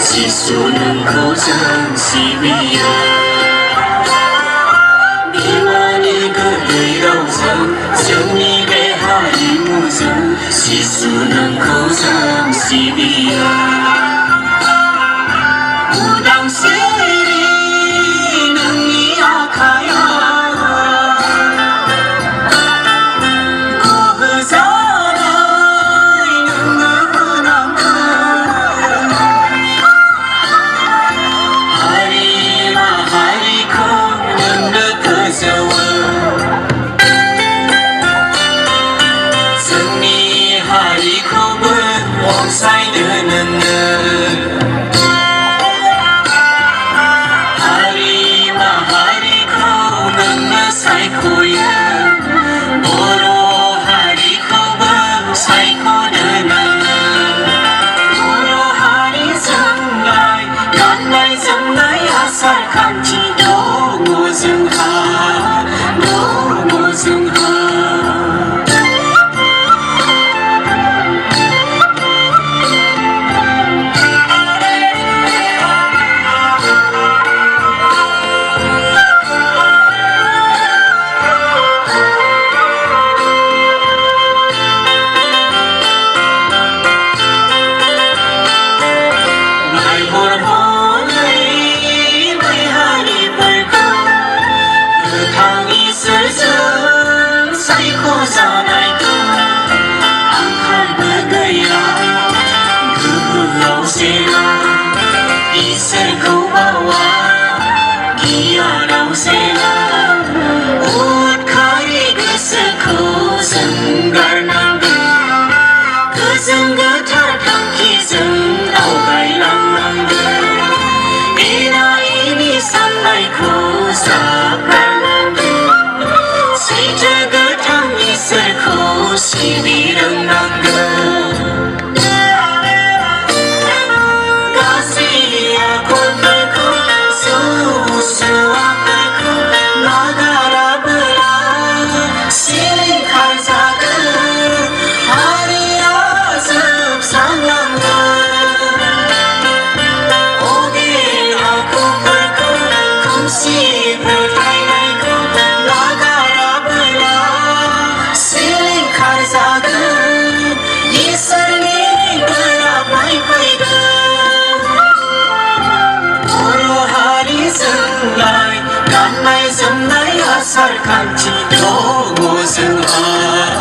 सिसु नोंखौ जों सिबियो बिमानि गोदै रावजों जोंनि बे हारिमुजों सिसु नोंखौ जों सिबियो उदांस्रि नोंनि आखायाव गोहो जानाय नोंनो होनांगोन हारिखौ नोंनो गोजौवो जोंनि हारिखौबो अनसायनो नोंनो सायख'यो बर' हारिखौबो सायख'नो नोङो बर' हारिजोंलाय गाननाय जोमनाय आसार खान्थि दङ जोंहा इसोरखौ बावा गियानाव जेना उदखारि गोसोखौ जों गारनांगोन गोजों गोथार थांखिजों आवगायलांनांगोन एना एनि साननायखौ ज्राब गारनांगोन सैथो गोथां इसोरखौ सिबि रोंनांगोन गाननाय जोमनाय आसार खान्थि दङ जोंहा